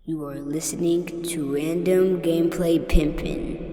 You are listening to Random Gameplay Pimpin.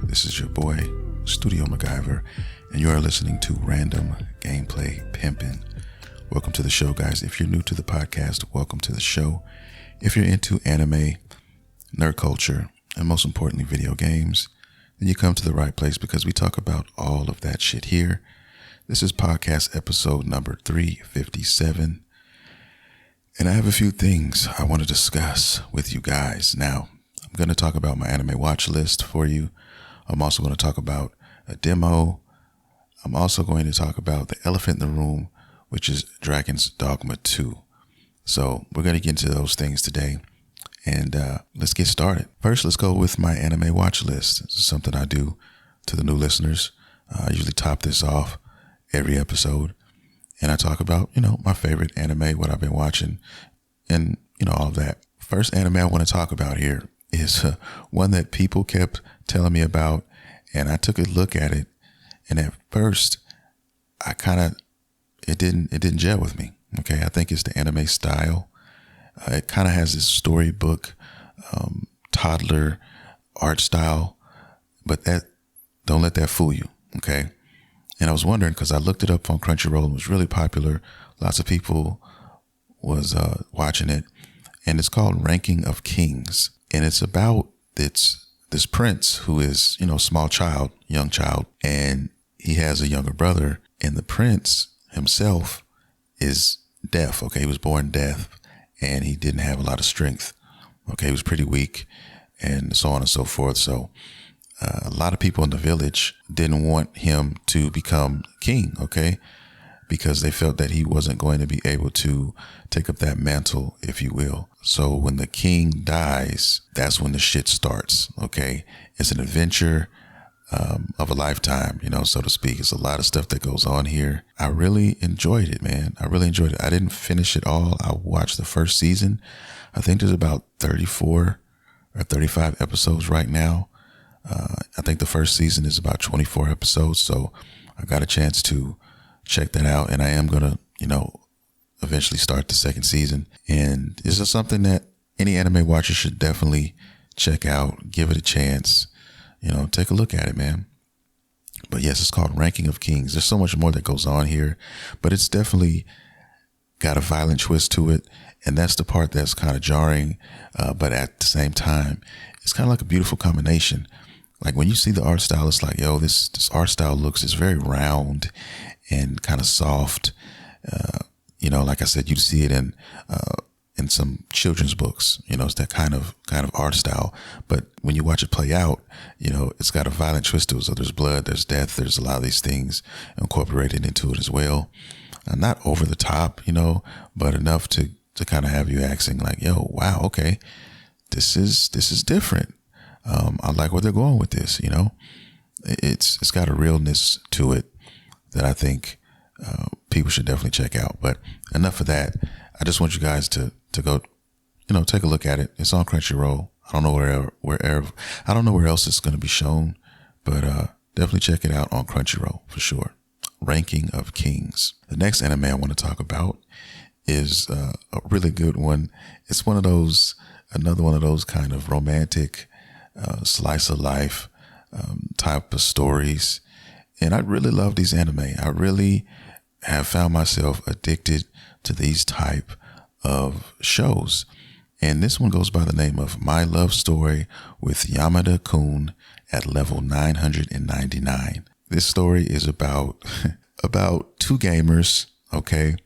This is your boy, Studio MacGyver, and you are listening to Random Gameplay Pimpin'. Welcome to the show, guys. If you're new to the podcast, welcome to the show. If you're into anime, nerd culture, and most importantly, video games, then you come to the right place because we talk about all of that shit here. This is podcast episode number 357, and I have a few things I want to discuss with you guys. Now, I'm going to talk about my Anime Watchlist for you. I'm also going to talk about a demo. I'm also going to talk about the elephant in the room, which is Dragon's Dogma 2. So we're going to get into those things today, and let's get started. First, let's go with my Anime Watchlist. This is something I do to the new listeners. I usually top this off every episode, and I talk about, my favorite anime, what I've been watching, and, all of that. First anime I want to talk about here is one that people kept telling me about, and I took a look at it, and at first it didn't gel with me. Okay, I think it's the anime style. It kind of has this storybook, toddler art style, but don't let that fool you. Okay, and I was wondering because I looked it up on Crunchyroll and it was really popular. Lots of people was watching it, and it's called Ranking of Kings. And it's about this prince who is, young child, and he has a younger brother, and the prince himself is deaf. Okay. He was born deaf, and he didn't have a lot of strength. Okay. He was pretty weak, and so on and so forth. So a lot of people in the village didn't want him to become king. Okay. Because they felt that he wasn't going to be able to take up that mantle, if you will. So when the king dies, that's when the shit starts. Okay. It's an adventure of a lifetime, so to speak. It's a lot of stuff that goes on here. I really enjoyed it, man. I really enjoyed it. I didn't finish it all. I watched the first season. I think there's about 34 or 35 episodes right now. I think the first season is about 24 episodes. So I got a chance to check that out, and I am going to, eventually start the second season. And this is something that any anime watcher should definitely check out, give it a chance, take a look at it, man. But yes, it's called Ranking of Kings. There's so much more that goes on here, but it's definitely got a violent twist to it. And that's the part that's kind of jarring. But at the same time, it's kind of like a beautiful combination. Like when you see the art style, it's like, this art style it's very round and kind of soft. Like I said, you'd see it in some children's books. It's that kind of art style. But when you watch it play out, it's got a violent twist to it. So there's blood, there's death, there's a lot of these things incorporated into it as well. Not over the top, but enough to kind of have you asking like, wow, okay, this is different. I like where they're going with this. It's got a realness to it that I think people should definitely check out. But enough of that. I just want you guys to go, take a look at it. It's on Crunchyroll. I don't know I don't know where else it's going to be shown, but definitely check it out on Crunchyroll for sure. Ranking of Kings. The next anime I want to talk about is a really good one. It's another one of those kind of romantic slice of life type of stories. And I really love these anime. I really have found myself addicted to these type of shows. And this one goes by the name of My Love Story with Yamada-kun at level 999. This story is about two gamers, okay,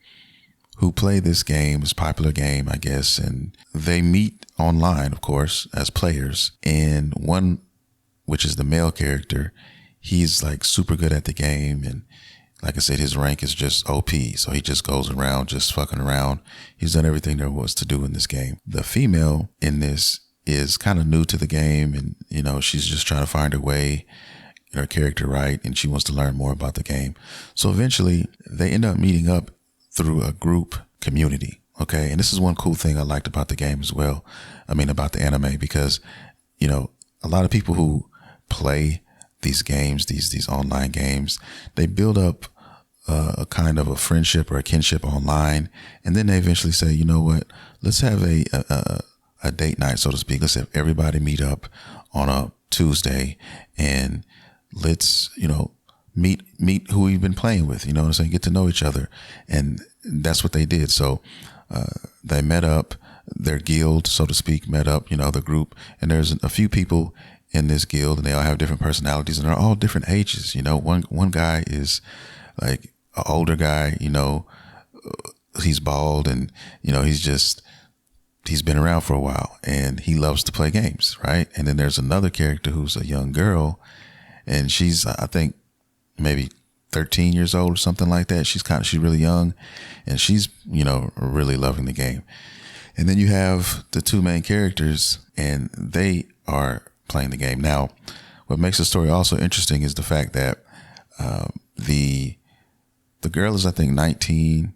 who play this game, this popular game, I guess, and they meet online, of course, as players. And one, which is the male character, he's like super good at the game, and like I said, his rank is just OP. So he just goes around just fucking around. He's done everything there was to do in this game. The female in this is kind of new to the game, and she's just trying to find her way, her character right, and she wants to learn more about the game. So eventually they end up meeting up through a group community. Okay. And this is one cool thing I liked about the game as well. I mean, about the anime, because, a lot of people who play these games, these online games, they build up a kind of a friendship or a kinship online. And then they eventually say, you know what, let's have a date night, so to speak. Let's have everybody meet up on a Tuesday and let's, meet who we've been playing with, get to know each other. And that's what they did. So, they met up, their guild, so to speak, met up, the group. And there's a few people in this guild, and they all have different personalities, and they're all different ages. One guy is like an older guy, he's bald, and, he's been around for a while, and he loves to play games, right? And then there's another character who's a young girl, and she's, I think, maybe 13 years old or something like that. She's really young, and she's, really loving the game. And then you have the two main characters, and they are playing the game. Now, what makes the story also interesting is the fact that the girl is, I think, 19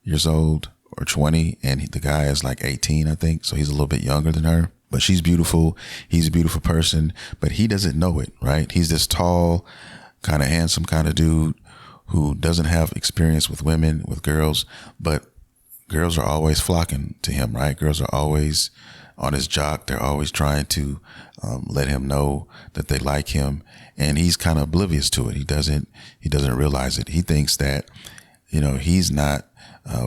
years old or 20, and the guy is like 18, I think. So he's a little bit younger than her, but she's beautiful. He's a beautiful person, but he doesn't know it, right? He's this tall, kind of handsome kind of dude who doesn't have experience with women, with girls, but girls are always flocking to him, right? Girls are always on his jock. They're always trying to let him know that they like him, and he's kind of oblivious to it. He doesn't realize it. He thinks that, he's not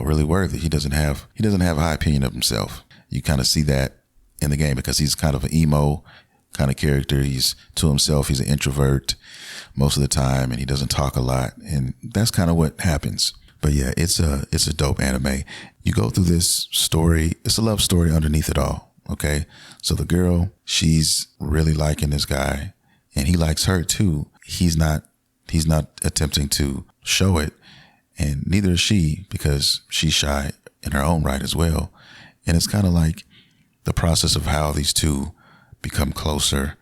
really worthy. He doesn't have a high opinion of himself. You kind of see that in the game because he's kind of an emo kind of character. He's to himself. He's an introvert most of the time, and he doesn't talk a lot. And that's kind of what happens. But yeah, it's a dope anime. You go through this story. It's a love story underneath it all. Okay. So the girl, she's really liking this guy, and he likes her too. He's not attempting to show it, and neither is she, because she's shy in her own right as well. And it's kind of like the process of how these two become closer,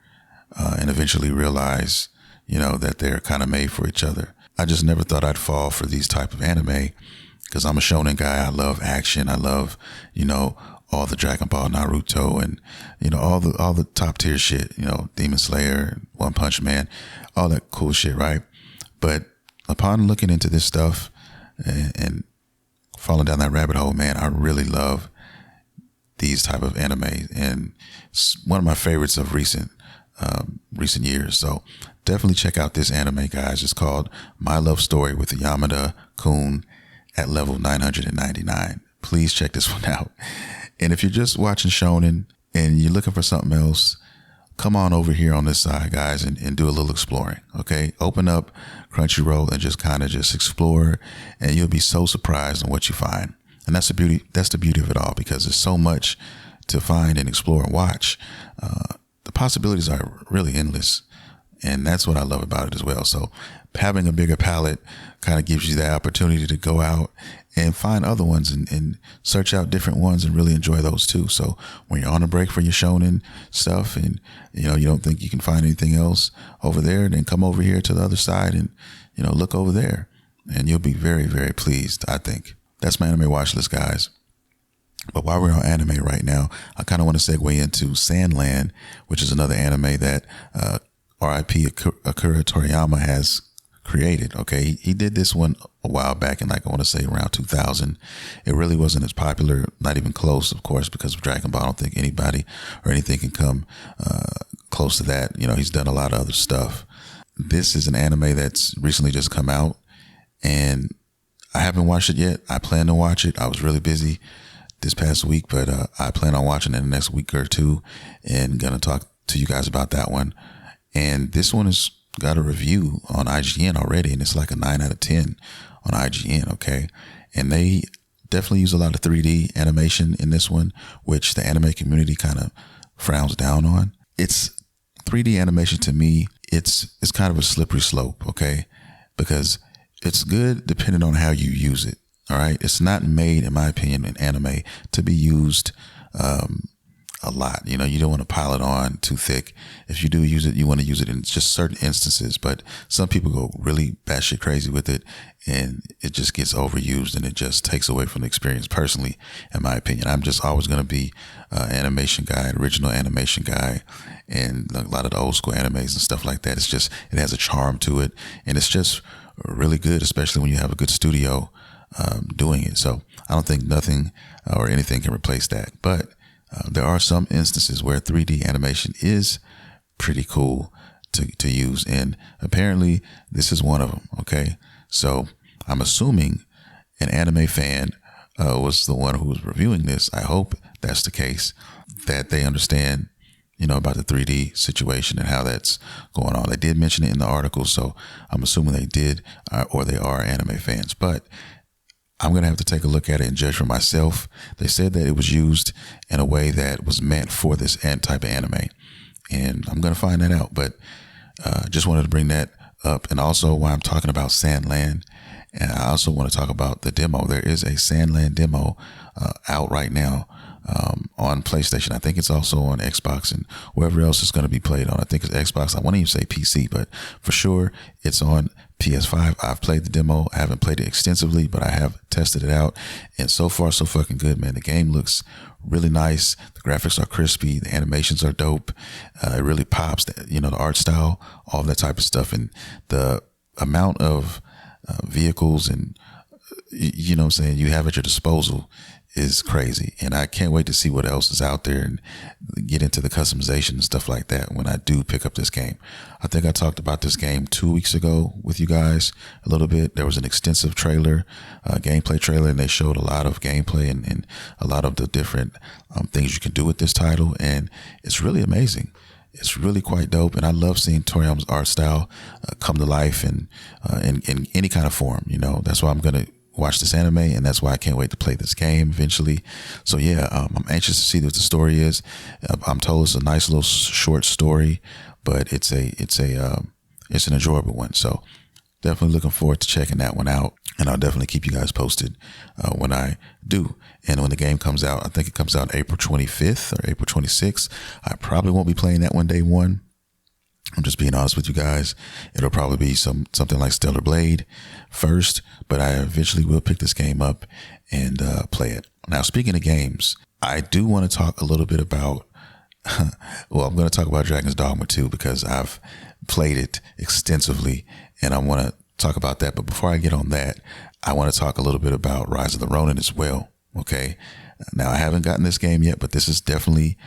and eventually realize, that they're kind of made for each other. I just never thought I'd fall for these type of anime, because I'm a shonen guy. I love action. I love, all the Dragon Ball, Naruto, and, all the top tier shit, Demon Slayer, One Punch Man, all that cool shit, right? But upon looking into this stuff and falling down that rabbit hole, man, I really love these type of anime, and it's one of my favorites of recent years. So definitely check out this anime, guys. It's called My Love Story with Yamada-kun at level 999. Please check this one out. And if you're just watching shonen and you're looking for something else, come on over here on this side, guys, and do a little exploring. Okay. Open up Crunchyroll and just kind of explore, and you'll be so surprised on what you find. And that's the beauty. That's the beauty of it all, because there's so much to find and explore and watch. The possibilities are really endless. And that's what I love about it as well. So having a bigger palette kind of gives you that opportunity to go out and find other ones and search out different ones and really enjoy those too. So when you're on a break for your shonen stuff and, you don't think you can find anything else over there, then come over here to the other side and, look over there and you'll be very, very pleased, I think. That's my anime watch list, guys. But while we're on anime right now, I kind of want to segue into Sandland, which is another anime that R.I.P. Akira Toriyama has created. Okay, he did this one a while back in, I want to say around 2000. It really wasn't as popular, not even close, of course, because of Dragon Ball. I don't think anybody or anything can come close to that. He's done a lot of other stuff. This is an anime that's recently just come out, and I haven't watched it yet. I plan to watch it. I was really busy this past week, but I plan on watching it in the next week or two and gonna talk to you guys about that one. And this one has got a review on IGN already, and it's like a 9 out of 10 on IGN. Okay, and they definitely use a lot of 3D animation in this one, which the anime community kind of frowns down on. It's 3D animation to me. It's kind of a slippery slope. Okay, because it's good depending on how you use it. All right. It's not made, in my opinion, in anime to be used a lot. You don't want to pile it on too thick. If you do use it, you want to use it in just certain instances. But some people go really batshit crazy with it, and it just gets overused, and it just takes away from the experience. Personally, in my opinion, I'm just always going to be an animation guy, original animation guy, and a lot of the old school animes and stuff like that. It has a charm to it, and it's just really good, especially when you have a good studio doing it. So I don't think nothing or anything can replace that. But there are some instances where 3D animation is pretty cool to use. And apparently this is one of them. Okay. So I'm assuming an anime fan was the one who was reviewing this. I hope that's the case, that they understand, about the 3D situation and how that's going on. They did mention it in the article. So I'm assuming they did, or they are anime fans. But I'm going to have to take a look at it and judge for myself. They said that it was used in a way that was meant for this type of anime. And I'm going to find that out. But just wanted to bring that up. And also, while I'm talking about Sandland, and I also want to talk about the demo. There is a Sandland demo out right now on PlayStation. I think it's also on Xbox and wherever else it's going to be played on. I think it's Xbox. I won't even say PC, but for sure it's on PS5. I've played the demo. I haven't played it extensively, but I have tested it out. And so far, so fucking good, man. The game looks really nice. The graphics are crispy. The animations are dope. It really pops, the art style, all that type of stuff. And the amount of vehicles and, what I'm saying, you have at your disposal is crazy. And I can't wait to see what else is out there and get into the customization and stuff like that when I do pick up this game. I think I talked about this game 2 weeks ago with you guys a little bit. There was an extensive trailer, gameplay trailer, and they showed a lot of gameplay and a lot of the different things you can do with this title. And it's really amazing. It's really quite dope. And I love seeing Toriyama's art style come to life and in any kind of form. That's why I'm going to watch this anime, and that's why I can't wait to play this game eventually. So yeah, I'm anxious to see what the story is. I'm told it's a nice little short story, but it's an enjoyable one. So definitely looking forward to checking that one out, and I'll definitely keep you guys posted when I do. And when the game comes out, I think it comes out April 25th or April 26th. I probably won't be playing that one day one. I'm just being honest with you guys. It'll probably be something like Stellar Blade first, but I eventually will pick this game up and play it. Now, speaking of games, I do want to talk a little bit about, well, I'm going to talk about Dragon's Dogma 2 because I've played it extensively and I want to talk about that. But before I get on that, I want to talk a little bit about Rise of the Ronin as well. Okay. Now, I haven't gotten this game yet, but this is definitely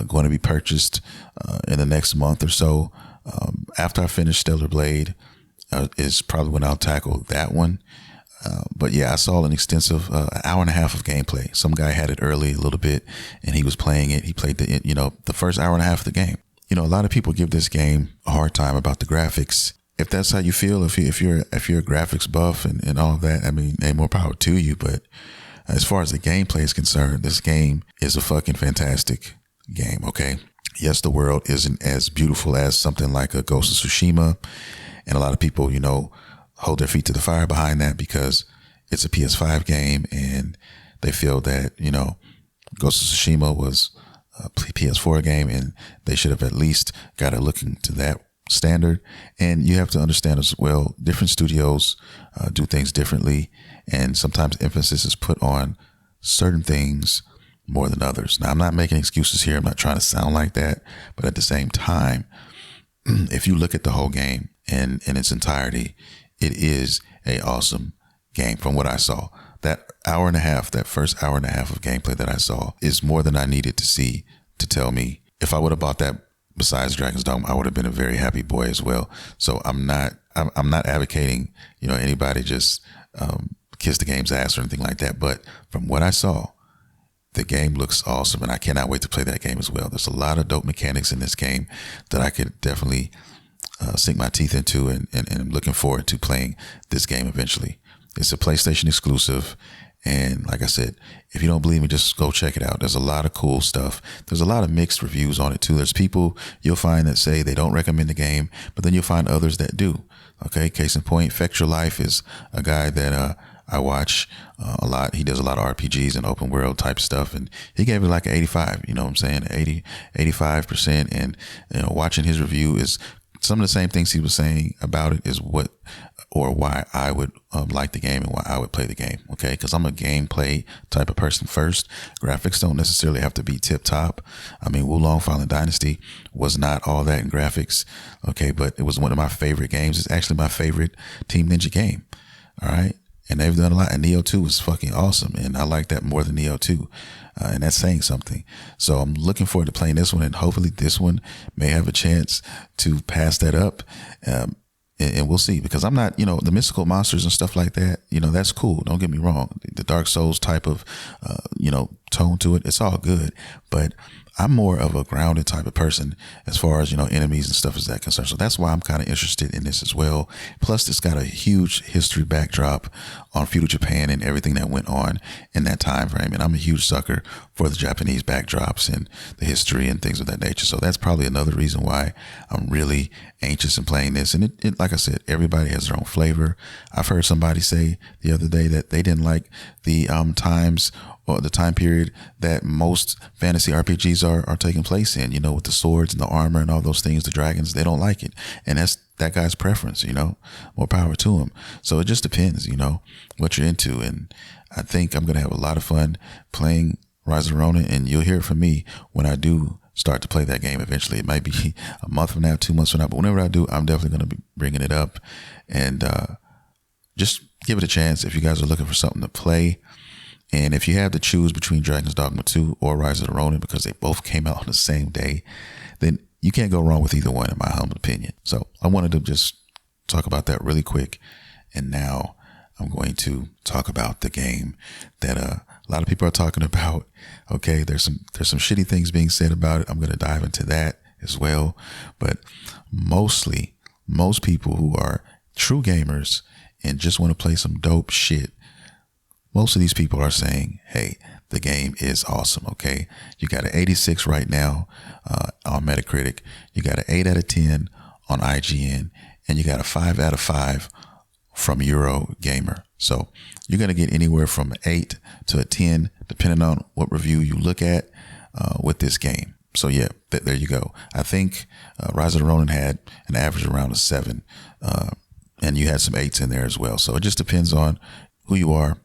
going to be purchased in the next month or so. After I finish Stellar Blade is probably when I'll tackle that one. But yeah, I saw an extensive hour and a half of gameplay. Some guy had it early a little bit and he was playing it. He played the first hour and a half of the game. A lot of people give this game a hard time about the graphics. If that's how you feel, if you're a graphics buff and all of that, I mean, ain't more power to you. But as far as the gameplay is concerned, this game is a fucking fantastic game. Okay. Yes, the world isn't as beautiful as something like a Ghost of Tsushima. And a lot of people, hold their feet to the fire behind that because it's a PS5 game and they feel that, Ghost of Tsushima was a PS4 game and they should have at least got to look into that standard. And you have to understand as well, different studios do things differently. And sometimes emphasis is put on certain things more than others. Now, I'm not making excuses here. I'm not trying to sound like that. But at the same time, if you look at the whole game in its entirety, it is a awesome game from what I saw. That hour and a half, that first hour and a half of gameplay that I saw is more than I needed to see to tell me if I would have bought that besides Dragon's Dogma, I would have been a very happy boy as well. So I'm not advocating, anybody just kiss the game's ass or anything like that. But from what I saw, the game looks awesome, and I cannot wait to play that game as well. There's a lot of dope mechanics in this game that I could definitely sink my teeth into, and I'm looking forward to playing this game eventually. It's a PlayStation exclusive, and like I said, if you don't believe me, just go check it out. There's a lot of cool stuff. There's a lot of mixed reviews on it too. There's people you'll find that say they don't recommend the game, but then you'll find others that do. Okay, case in point, Fect Your Life is a guy that I watch a lot. He does a lot of RPGs and open world type stuff. And he gave it like an 85, you know what I'm saying? 85%. And, watching his review is some of the same things he was saying about it is what or why I would like the game and why I would play the game. Okay. Cause I'm a gameplay type of person first. Graphics don't necessarily have to be tip top. I mean, Wulong Fallen Dynasty was not all that in graphics. Okay. But it was one of my favorite games. It's actually my favorite Team Ninja game. All right. And they've done a lot. And Neo 2 is fucking awesome. And I like that more than Neo 2. And that's saying something. So I'm looking forward to playing this one. And hopefully this one may have a chance to pass that up. And we'll see. Because I'm not, the mystical monsters and stuff like that, that's cool. Don't get me wrong. The Dark Souls type of, tone to it, it's all good. But I'm more of a grounded type of person as far as, enemies and stuff is that concerned. So that's why I'm kind of interested in this as well. Plus, it's got a huge history backdrop on feudal Japan and everything that went on in that time frame. And I'm a huge sucker for the Japanese backdrops and the history and things of that nature. So that's probably another reason why I'm really anxious in playing this. And it like I said, everybody has their own flavor. I've heard somebody say the other day that they didn't like the times or the time period that most fantasy RPGs are taking place in, with the swords and the armor and all those things, the dragons. They don't like it. And that's that guy's preference, more power to him. So it just depends, what you're into. And I think I'm going to have a lot of fun playing Rise of Ronin, and you'll hear it from me when I do start to play that game eventually. It might be a month from now, 2 months from now, but whenever I do, I'm definitely going to be bringing it up and just give it a chance if you guys are looking for something to play. And if you have to choose between Dragon's Dogma 2 or Rise of the Ronin, because they both came out on the same day, then you can't go wrong with either one, in my humble opinion. So I wanted to just talk about that really quick. And now I'm going to talk about the game that a lot of people are talking about. Okay, there's some shitty things being said about it. I'm going to dive into that as well. But most people who are true gamers and just want to play some dope shit, most of these people are saying, hey, the game is awesome, okay? You got an 86 right now on Metacritic. You got an 8 out of 10 on IGN. And you got a 5 out of 5 from Eurogamer. So you're going to get anywhere from 8 to a 10, depending on what review you look at with this game. So yeah, there you go. I think Rise of the Ronin had an average around a 7. And you had some 8s in there as well. So it just depends on who you are,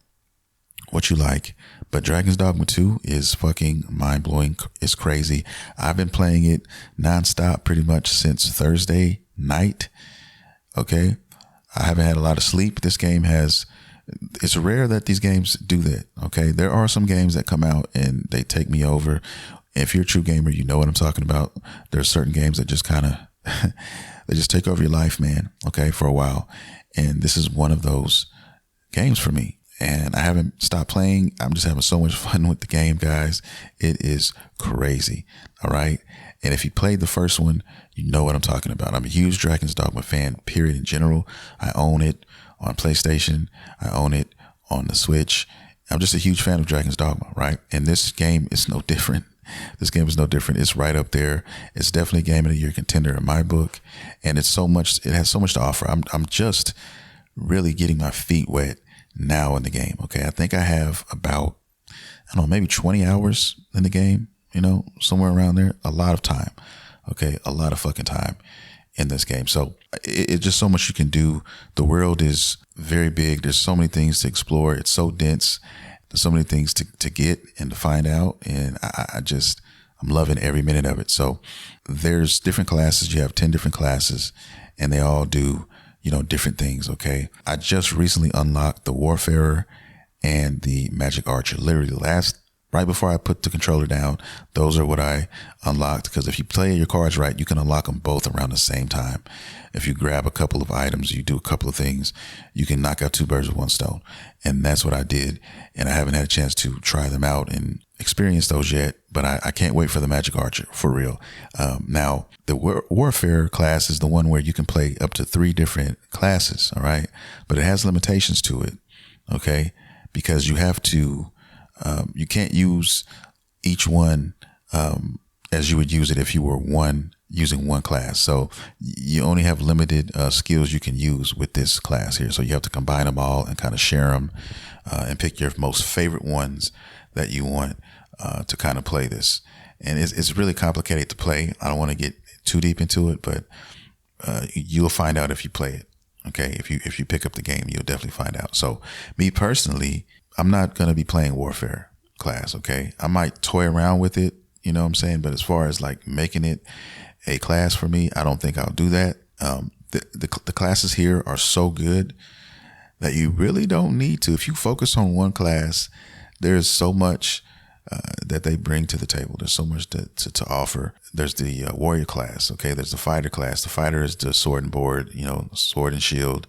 what you like. But Dragon's Dogma 2 is fucking mind-blowing. It's crazy. I've been playing it nonstop pretty much since Thursday night. Okay. I haven't had a lot of sleep. This game it's rare that these games do that. Okay. There are some games that come out and they take me over. If you're a true gamer, you know what I'm talking about. There's certain games that just kind of, they just take over your life, man. Okay. For a while. And this is one of those games for me. And I haven't stopped playing. I'm just having so much fun with the game, guys. It is crazy. All right. And if you played the first one, you know what I'm talking about. I'm a huge Dragon's Dogma fan, period, in general. I own it on PlayStation. I own it on the Switch. I'm just a huge fan of Dragon's Dogma, right? And this game is no different. This game is no different. It's right up there. It's definitely a game of the year contender in my book. And it's so much, it has so much to offer. I'm just really getting my feet wet now in the game. Okay. I think I have about, I don't know, maybe 20 hours in the game, somewhere around there. A lot of time. Okay. A lot of fucking time in this game. So it's just so much you can do. The world is very big. There's so many things to explore. It's so dense. There's so many things to get and to find out. And I'm loving every minute of it. So there's different classes. You have 10 different classes and they all do, different things. Okay. I just recently unlocked the Warfarer and the Magic Archer. Literally right before I put the controller down, those are what I unlocked. Because if you play your cards right, you can unlock them both around the same time. If you grab a couple of items, you do a couple of things, you can knock out 2 birds with 1 stone. And that's what I did. And I haven't had a chance to try them out and experience those yet, but I can't wait for the Magic Archer, for real. Now, the Warfare class is the one where you can play up to 3 different classes, all right? But it has limitations to it, okay? Because you have to, you can't use each one as you would use it if you were using one class. So you only have limited skills you can use with this class here. So you have to combine them all and kind of share them and pick your most favorite ones that you want to kind of play this. And it's really complicated to play. I don't want to get too deep into it, but you'll find out if you play it. Okay. If you pick up the game, you'll definitely find out. So me personally, I'm not going to be playing Warfare class. Okay. I might toy around with it, you know what I'm saying? But as far as like making it a class for me, I don't think I'll do that. The classes here are so good that you really don't need to. If you focus on one class, there's so much that they bring to the table. There's so much to offer. There's the warrior class. Okay. There's the fighter class. The fighter is the sword and board, sword and shield,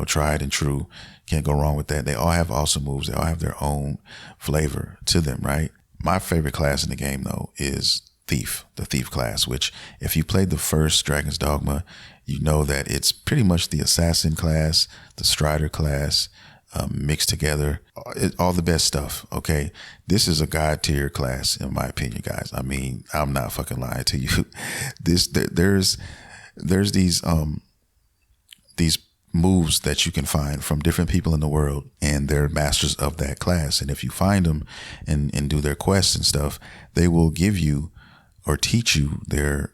tried and true. Can't go wrong with that. They all have awesome moves. They all have their own flavor to them, right? My favorite class in the game though is Thief, the Thief class, which if you played the first Dragon's Dogma, you know that it's pretty much the assassin class, the strider class, mixed together, all the best stuff. Okay. This is a God tier class in my opinion, guys. I mean, I'm not fucking lying to you. There's these moves that you can find from different people in the world, and they're masters of that class. And if you find them and do their quests and stuff, they will give you or teach you the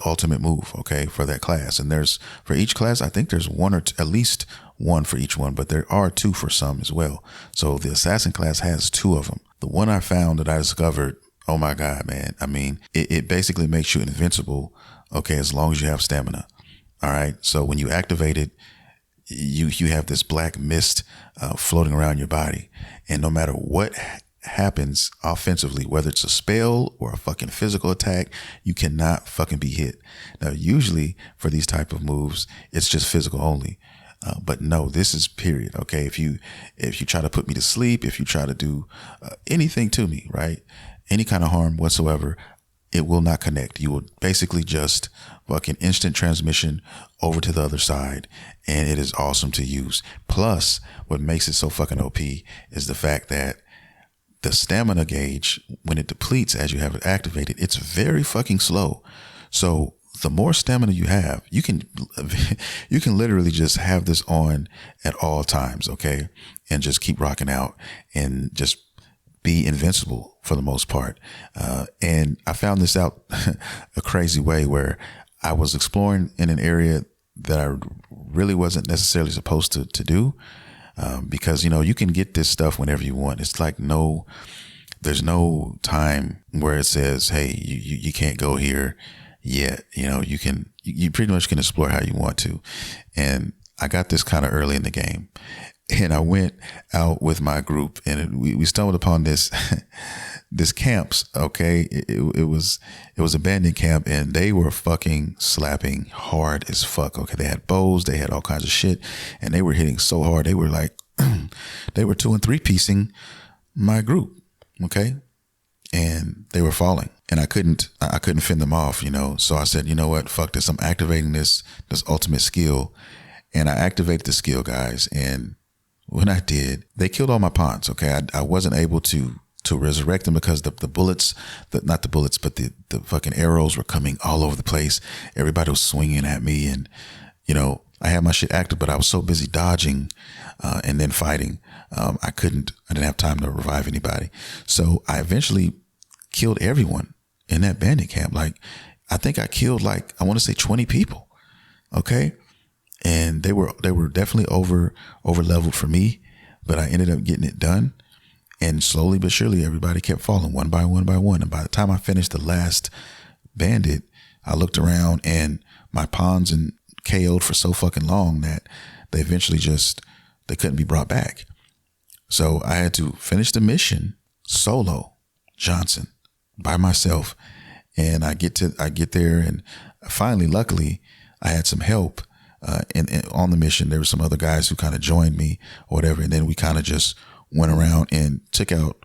ultimate move, okay, for that class. And for each class, I think there's one or two, at least one for each one, but there are 2 for some as well. So the assassin class has 2 of them. The one I found that I discovered, oh my God, man. I mean, it basically makes you invincible, okay, as long as you have stamina. All right. So when you activate it, you have this black mist floating around your body. And no matter what happens offensively, whether it's a spell or a fucking physical attack, you cannot fucking be hit. Now, usually for these type of moves, it's just physical only. But no, this is period. Okay. If you try to put me to sleep, if you try to do anything to me, right? Any kind of harm whatsoever, it will not connect. You will basically just fucking instant transmission over to the other side. And it is awesome to use. Plus, what makes it so fucking OP is the fact that the stamina gauge, when it depletes as you have it activated, it's very fucking slow. So the more stamina you have, you can literally just have this on at all times. Okay. And just keep rocking out and just be invincible for the most part. And I found this out a crazy way where I was exploring in an area that I really wasn't necessarily supposed to do. Because, you can get this stuff whenever you want. It's like there's no time where it says, hey, you can't go here yet. You pretty much can explore how you want to. And I got this kind of early in the game. And I went out with my group and we stumbled upon this camps. Okay. It was abandoned camp and they were fucking slapping hard as fuck. Okay. They had bows, they had all kinds of shit and they were hitting so hard. They were like, they were 2 and 3 piecing my group. Okay. And they were falling and I couldn't fend them off, So I said, you know what? Fuck this. I'm activating this ultimate skill. And I activated the skill, guys. And when I did, they killed all my pawns. Okay. I wasn't able to to resurrect him because the bullets, not the bullets, but the fucking arrows were coming all over the place. Everybody was swinging at me, and I had my shit active, but I was so busy dodging and then fighting, I didn't have time to revive anybody. So I eventually killed everyone in that bandit camp. Like, I think I killed I want to say 20 people. Okay. And they were definitely over leveled for me, but I ended up getting it done. And slowly but surely, everybody kept falling one by one by one. And by the time I finished the last bandit, I looked around and my pawns and KO'd for so fucking long that they eventually they couldn't be brought back. So I had to finish the mission solo, Johnson, by myself. And I get there, and finally, luckily, I had some help. And on the mission, there were some other guys who kind of joined me or whatever. And then we kind of just went around and took out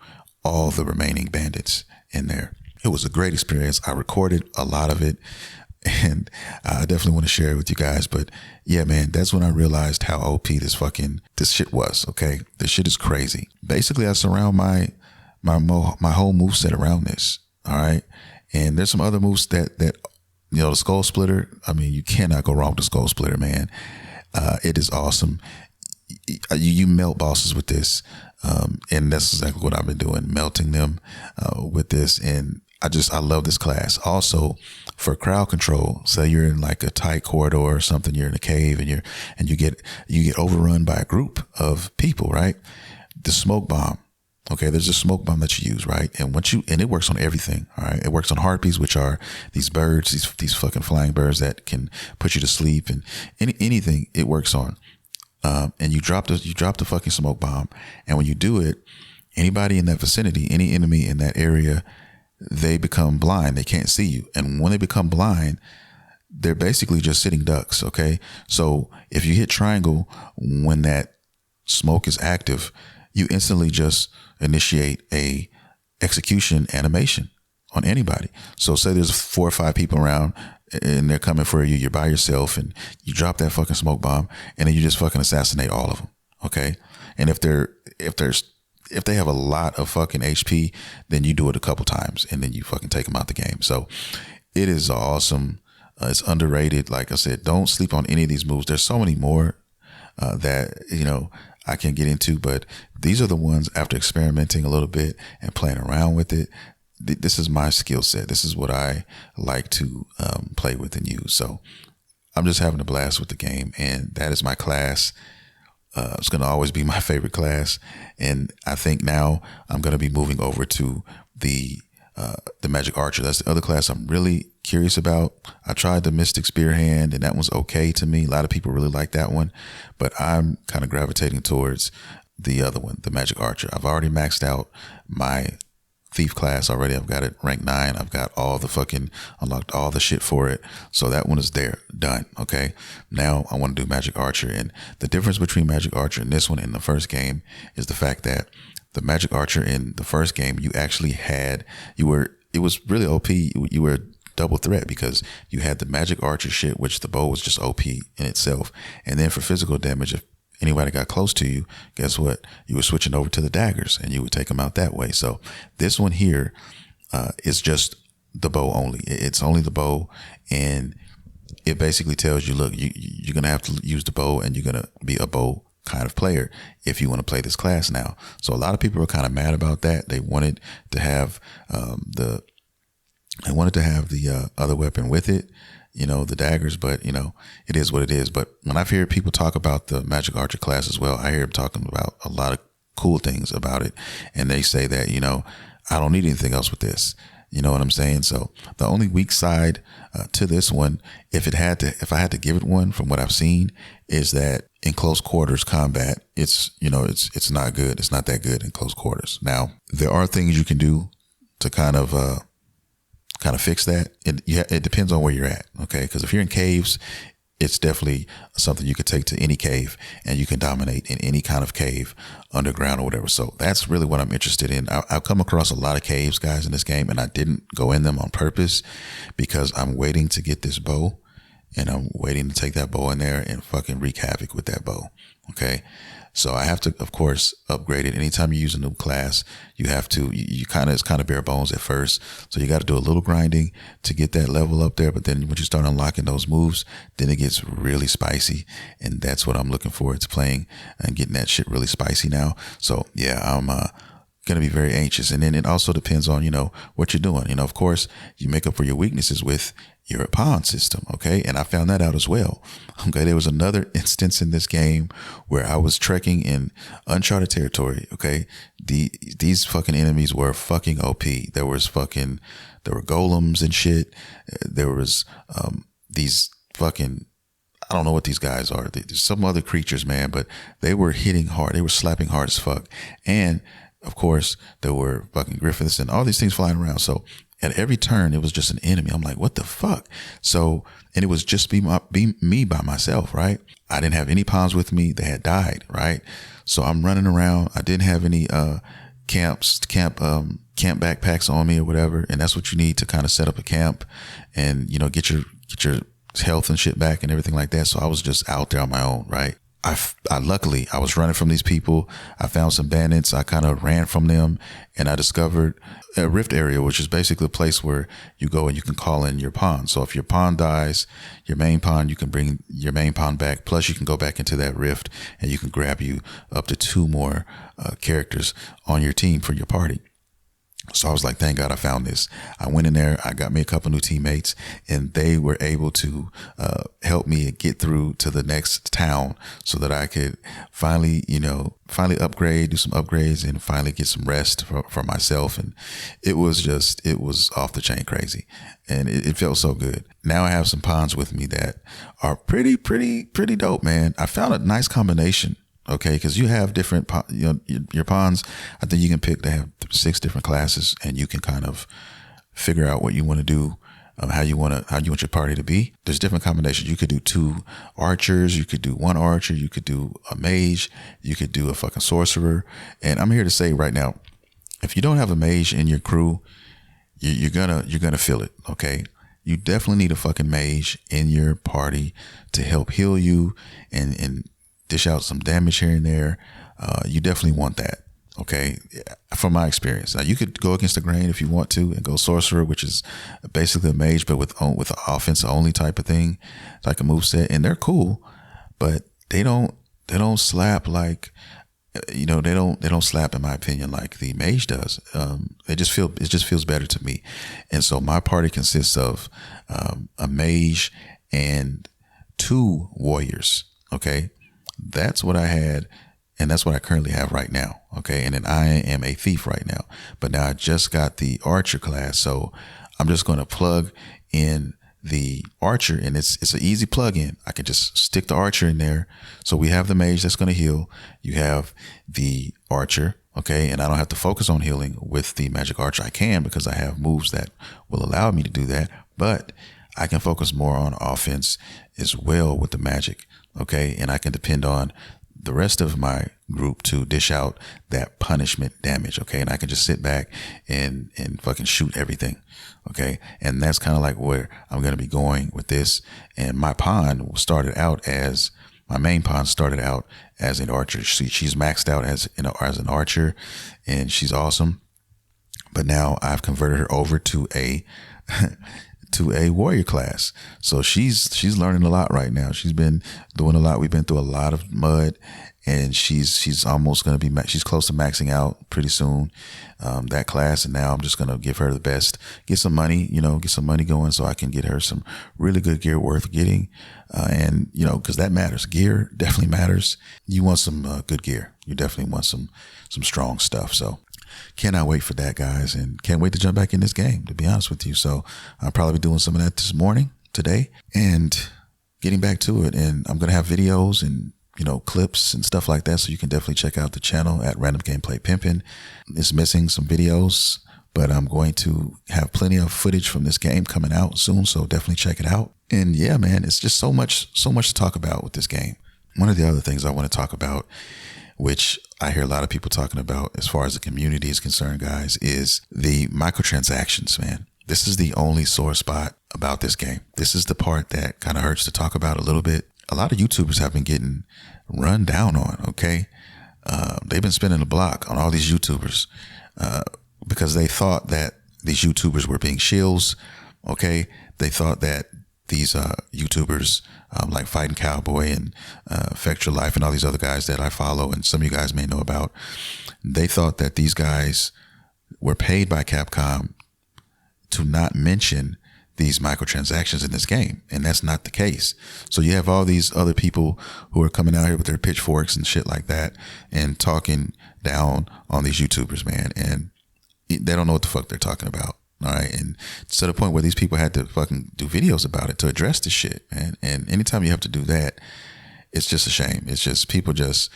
all the remaining bandits in there. It was a great experience. I recorded a lot of it, and I definitely want to share it with you guys. But yeah, man, that's when I realized how OP this shit was. Okay. This shit is crazy. Basically, I surround my whole moveset around this. All right. And there's some other moves that the Skull Splitter. I mean, you cannot go wrong with the Skull Splitter, man. It is awesome. You melt bosses with this. And that's exactly what I've been doing, melting them with this. And I love this class. Also, for crowd control, say you're in like a tight corridor or something, you're in a cave and you get overrun by a group of people, right? The smoke bomb. Okay, there's a smoke bomb that you use, right? And it works on everything, all right? It works on harpies, which are these birds, these fucking flying birds that can put you to sleep, and anything it works on. And you drop the fucking smoke bomb, and when you do it, anybody in that vicinity, any enemy in that area, they become blind. They can't see you, and when they become blind, they're basically just sitting ducks. Okay, so if you hit triangle when that smoke is active, you instantly just initiate a execution animation on anybody. So say there's 4 or 5 people around and they're coming for you. You're by yourself and you drop that fucking smoke bomb and then you just fucking assassinate all of them. Okay. And if they have a lot of fucking HP, then you do it a couple times and then you fucking take them out the game. So it is awesome. It's underrated. Like I said, don't sleep on any of these moves. There's so many more that, I can get into, but these are the ones after experimenting a little bit and playing around with it. This is my skill set. This is what I like to play with and use. So I'm just having a blast with the game, and that is my class. It's going to always be my favorite class. And I think now I'm going to be moving over to the Magic Archer. That's the other class I'm really curious about. I tried the Mystic Spear Hand and that was okay to me. A lot of people really like that one, but I'm kind of gravitating towards the other one, the Magic Archer. I've already maxed out my Thief class already. I've got it ranked 9. I've got unlocked all the shit for it. So that one is there, done. Okay. Now I want to do Magic Archer, and the difference between Magic Archer and this one in the first game is the fact that the Magic Archer in the first game, it was really OP. You were double threat because you had the Magic Archer shit, which the bow was just OP in itself. And then for physical damage, if anybody got close to you, guess what? You were switching over to the daggers and you would take them out that way. So this one here is just the bow only. It's only the bow, and it basically tells you, look, you're going to have to use the bow and you're going to be a bow kind of player if you want to play this class now. So a lot of people are kind of mad about that. They wanted to have the other weapon with it, the daggers, but it is what it is. But when I've heard people talk about the Magic Archer class as well, I hear them talking about a lot of cool things about it. And they say that, I don't need anything else with this. You know what I'm saying? So the only weak side to this one, if I had to give it one from what I've seen, is that in close quarters combat, it's not good. It's not that good in close quarters. Now, there are things you can do to kind of fix that. It depends on where you're at. Okay. Because if you're in caves, it's definitely something you could take to any cave and you can dominate in any kind of cave, underground or whatever. So that's really what I'm interested in. I've come across a lot of caves, guys, in this game, and I didn't go in them on purpose because I'm waiting to get this bow, and I'm waiting to take that bow in there and fucking wreak havoc with that bow. Okay. So I have to, of course, upgrade it. Anytime you use a new class, you have to, it's kind of bare bones at first. So you got to do a little grinding to get that level up there. But then when you start unlocking those moves, then it gets really spicy. And that's what I'm looking forward to playing and getting that shit really spicy now. So yeah, I'm, going to be very anxious. And then it also depends on, what you're doing. Of course, you make up for your weaknesses with your pawn system. Okay. And I found that out as well. Okay. There was another instance in this game where I was trekking in uncharted territory. Okay. These fucking enemies were fucking OP. There were golems and shit. There was, these fucking, I don't know what these guys are. There's some other creatures, man, but they were hitting hard. They were slapping hard as fuck. And of course, there were fucking griffins and all these things flying around. So at every turn, it was just an enemy. I'm like, what the fuck? So, and it was just be me by myself, right? I didn't have any pawns with me. They had died, right? So I'm running around. I didn't have any camp backpacks on me or whatever. And that's what you need to kind of set up a camp and, get your health and shit back and everything like that. So I was just out there on my own, right? Luckily, I was running from these people. I found some bandits. I kind of ran from them and I discovered a rift area, which is basically a place where you go and you can call in your pawn. So if your pawn dies, your main pawn, you can bring your main pawn back. Plus you can go back into that rift and you can grab you up to 2 more characters on your team for your party. So I was like, thank God I found this. I went in there. I got me a couple new teammates and they were able to help me get through to the next town so that I could finally upgrade, do some upgrades and finally get some rest for myself. And it was off the chain crazy. And it felt so good. Now I have some pawns with me that are pretty dope, man. I found a nice combination. Okay, because you have different, your pawns. I think you can pick to have 6 different classes, and you can kind of figure out what you want to do, how you want your party to be. There's different combinations. You could do 2 archers, you could do 1 archer, you could do a mage, you could do a fucking sorcerer. And I'm here to say right now, if you don't have a mage in your crew, you're gonna feel it. Okay. You definitely need a fucking mage in your party to help heal you and dish out some damage here and there. You definitely want that. Okay. From my experience. Now you could go against the grain if you want to and go sorcerer, which is basically a mage, but with offense only type of thing, like a moveset. And they're cool, but they don't slap like, they don't slap in my opinion, like the mage does. It just feels better to me. And so my party consists of, a mage and 2 warriors. Okay. That's what I had, and that's what I currently have right now. Okay. And then I am a thief right now, but now I just got the archer class. So I'm just going to plug in the archer, and it's an easy plug in. I can just stick the archer in there. So we have the mage that's going to heal. You have the archer. Okay. And I don't have to focus on healing with the magic archer. I can, because I have moves that will allow me to do that, but I can focus more on offense as well with the magic. Okay. And I can depend on the rest of my group to dish out that punishment damage. Okay. And I can just sit back and fucking shoot everything. Okay. And that's kind of like where I'm going to be going with this. And my main pawn started out as an archer. She's maxed out as an archer, and she's awesome. But now I've converted her over to a warrior class. So she's learning a lot right now. She's been doing a lot. We've been through a lot of mud, and she's almost going to be, she's close to maxing out pretty soon, that class. And now I'm just going to give her the best, get some money going so I can get her some really good gear worth getting. And cause that matters. Gear definitely matters. You want some good gear. You definitely want some strong stuff. So cannot wait for that, guys, and can't wait to jump back in this game, to be honest with you. So I'll probably be doing some of that today, and getting back to it. And I'm going to have videos and, clips and stuff like that. So you can definitely check out the channel at Random Gameplay Pimpin. It's missing some videos, but I'm going to have plenty of footage from this game coming out soon. So definitely check it out. And yeah, man, it's just so much to talk about with this game. One of the other things I want to talk about, which I hear a lot of people talking about as far as the community is concerned, guys, is the microtransactions, man. This is the only sore spot about this game. This is the part that kind of hurts to talk about a little bit. A lot of YouTubers have been getting run down on, okay? they've been spinning the block on all these YouTubers because they thought that these YouTubers were being shills. Okay, they thought that these YouTubers like Fighting Cowboy and Affect Your Life and all these other guys that I follow and some of you guys may know about, they thought that these guys were paid by Capcom to not mention these microtransactions in this game, and that's not the case. So you have all these other people who are coming out here with their pitchforks and shit like that and talking down on these YouTubers, man, and they don't know what the fuck they're talking about. All right. And to the point where these people had to fucking do videos about it to address the shit, man. And anytime you have to do that, it's just a shame. It's just people just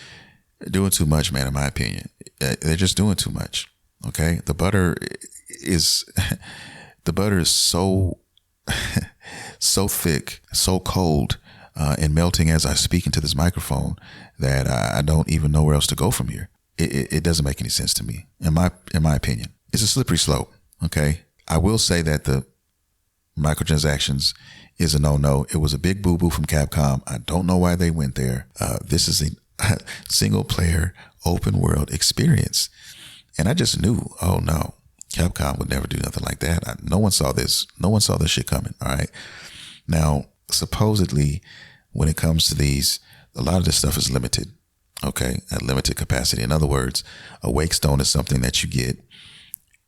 doing too much, man, in my opinion. They're just doing too much. Okay. The butter is so so thick, so cold, and melting as I speak into this microphone that I don't even know where else to go from here. It doesn't make any sense to me, in my opinion. It's a slippery slope. Okay. I will say that the microtransactions is a no-no. It was a big boo-boo from Capcom. I don't know why they went there. This is a single-player open world experience. And I just knew, oh no, Capcom would never do nothing like that. No one saw this. No one saw this shit coming. All right. Now, supposedly, when it comes to these, a lot of this stuff is limited. Okay. At limited capacity. In other words, a wake stone is something that you get.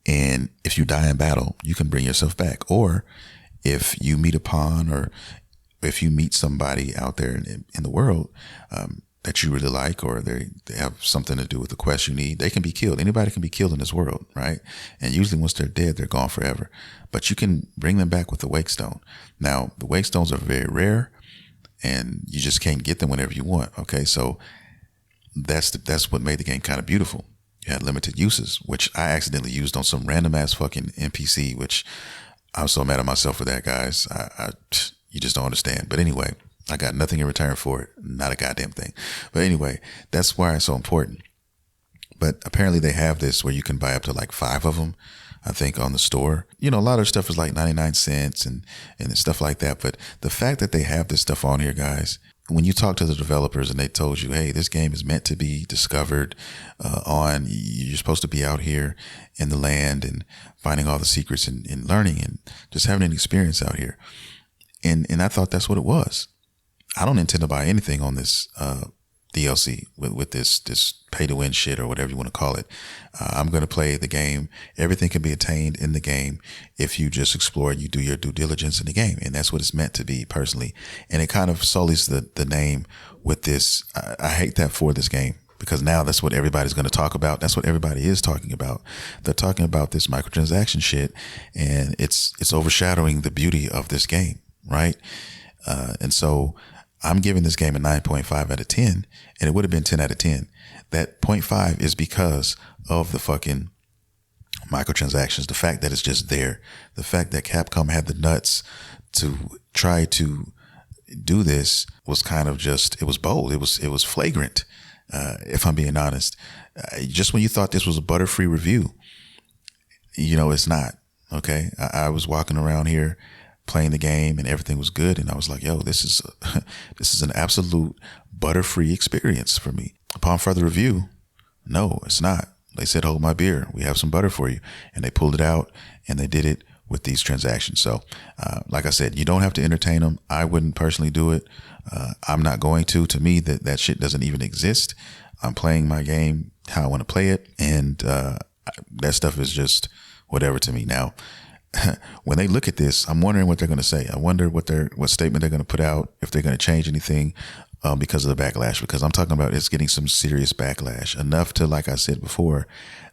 And if you die in battle, you can bring yourself back. Or if you meet a pawn, or if you meet somebody out there in the world that you really like, or they have something to do with the quest you need, they can be killed. Anybody can be killed in this world, right? And usually once they're dead, they're gone forever. But you can bring them back with the wake stone. Now, the wake stones are very rare, and you just can't get them whenever you want. Okay, so that's what made the game kind of beautiful. You had limited uses, which I accidentally used on some random ass fucking NPC, which I'm so mad at myself for that, guys. You just don't understand. But anyway, I got nothing in return for it. Not a goddamn thing. But anyway, that's why it's so important. But apparently they have this where you can buy up to like 5 of them, I think, on the store. You know, a lot of stuff is like 99 cents and stuff like that. But the fact that they have this stuff on here, guys, when you talk to the developers and they told you, hey, this game is meant to be discovered you're supposed to be out here in the land and finding all the secrets and learning and just having an experience out here. And I thought that's what it was. I don't intend to buy anything on this DLC with this pay to win shit or whatever you want to call it. I'm going to play the game. Everything can be attained in the game if you just explore and you do your due diligence in the game. And that's what it's meant to be, personally. And it kind of sullies the name with this. I hate that for this game, because now that's what everybody's going to talk about. That's what everybody is talking about. They're talking about this microtransaction shit, and it's overshadowing the beauty of this game, right? And so I'm giving this game a 9.5 out of 10, and it would have been 10 out of 10. That 0.5 is because of the fucking microtransactions, the fact that it's just there, the fact that Capcom had the nuts to try to do this was kind of just, it was bold. It was flagrant, if I'm being honest. Just when you thought this was a butterfree review, you know, it's not. Okay. I was walking around here playing the game and everything was good, and I was like, yo, this is an absolute butterfree experience for me. Upon further review, no, it's not. They said, hold my beer, we have some butter for you, and they pulled it out and they did it with these transactions. So like I said, you don't have to entertain them. I wouldn't personally do it. I'm not going to me, that shit doesn't even exist. I'm playing my game how I want to play it, and that stuff is just whatever to me. Now, when they look at this, I'm wondering what they're going to say. I wonder what statement they're going to put out, if they're going to change anything because of the backlash, because I'm talking about it's getting some serious backlash, enough to, like I said before,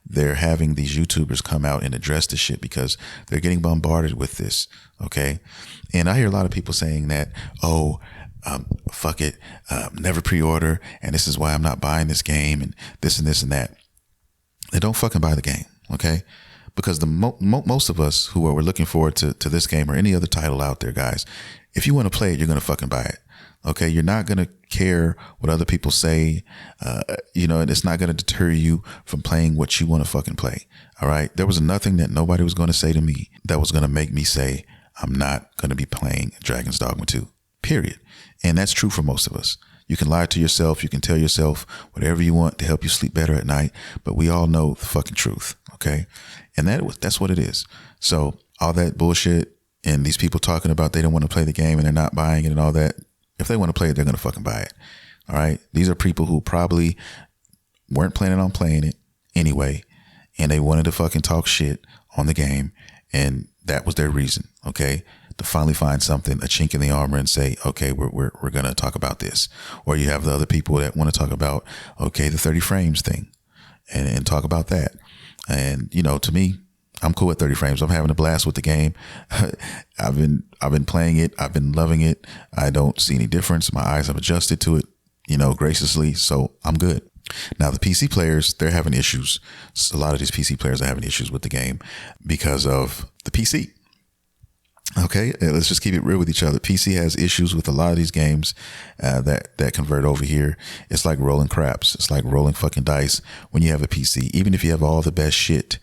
they're having these YouTubers come out and address the shit because they're getting bombarded with this. Okay. And I hear a lot of people saying that, fuck it, never pre-order, and this is why I'm not buying this game, and this and this and that. They don't fucking buy the game. Okay. Because the most of us who are looking forward to this game or any other title out there, guys, if you want to play it, you're going to fucking buy it. Okay. You're not going to care what other people say. And it's not going to deter you from playing what you want to fucking play. All right. There was nothing that nobody was going to say to me that was going to make me say, I'm not going to be playing Dragon's Dogma 2, period. And that's true for most of us. You can lie to yourself. You can tell yourself whatever you want to help you sleep better at night. But we all know the fucking truth. Okay. And that's what it is. So all that bullshit and these people talking about they don't want to play the game and they're not buying it and all that. If they want to play it, they're going to fucking buy it. All right. These are people who probably weren't planning on playing it anyway. And they wanted to fucking talk shit on the game. And that was their reason. Okay. To finally find something, a chink in the armor and say, okay, we're going to talk about this. Or you have the other people that want to talk about, okay, the 30 frames thing and talk about that. And, you know, to me, I'm cool at 30 frames. I'm having a blast with the game. I've been playing it. I've been loving it. I don't see any difference. My eyes have adjusted to it, you know, graciously. So I'm good. Now, the PC players, they're having issues. A lot of these PC players are having issues with the game because of the PC. Okay, let's just keep it real with each other. PC has issues with a lot of these games that convert over here. It's like rolling craps. It's like rolling fucking dice when you have a PC. Even if you have all the best shit,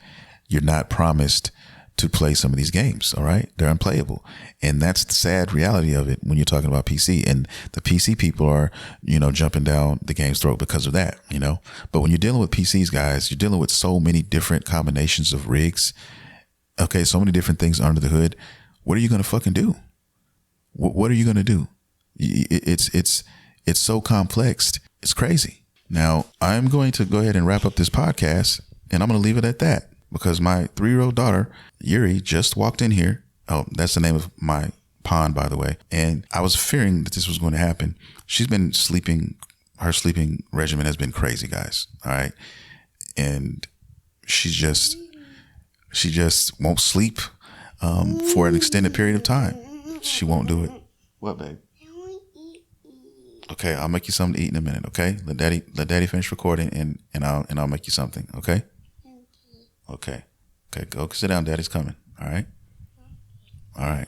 you're not promised to play some of these games. All right, they're unplayable, and that's the sad reality of it when you're talking about PC. And the PC people are, you know, jumping down the game's throat because of that. You know, but when you're dealing with PCs, guys, you're dealing with so many different combinations of rigs. Okay, so many different things under the hood. What are you going to fucking do? What are you going to do? It's so complex. It's crazy. Now, I'm going to go ahead and wrap up this podcast, and I'm going to leave it at that because my 3-year-old daughter, Yuri, just walked in here. Oh, that's the name of my pond, by the way. And I was fearing that this was going to happen. She's been sleeping. Her sleeping regimen has been crazy, guys. All right. And she just won't sleep. For an extended period of time. She won't do it. What, babe? Okay, I'll make you something to eat in a minute, okay? Let daddy finish recording and I'll make you something, okay? Okay. Okay, go sit down, daddy's coming. All right? All right.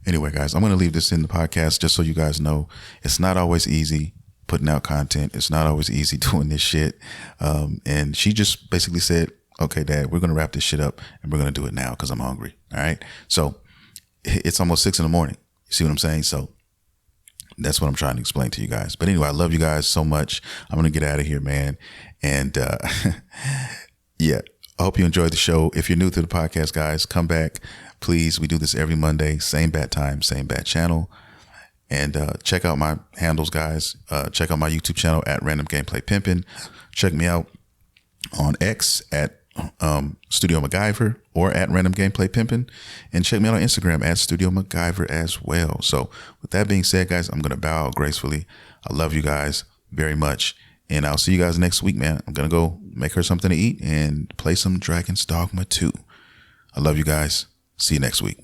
Anyway, guys, I'm gonna leave this in the podcast just so you guys know it's not always easy putting out content. It's not always easy doing this shit. And she just basically said, okay, Dad, we're going to wrap this shit up and we're going to do it now because I'm hungry. All right. So it's almost 6 a.m. You see what I'm saying? So that's what I'm trying to explain to you guys. But anyway, I love you guys so much. I'm going to get out of here, man. And yeah, I hope you enjoyed the show. If you're new to the podcast, guys, come back, please. We do this every Monday, same bat time, same bat channel. And check out my handles, guys. Check out my YouTube channel at Random Gameplay Pimpin. Check me out on X at Studio MacGyver or at Random Gameplay Pimpin', and check me out on Instagram at Studio MacGyver as well. So with that being said, guys, I'm going to bow out gracefully. I love you guys very much, and I'll see you guys next week, man. I'm going to go make her something to eat and play some Dragon's Dogma 2. I love you guys. See you next week.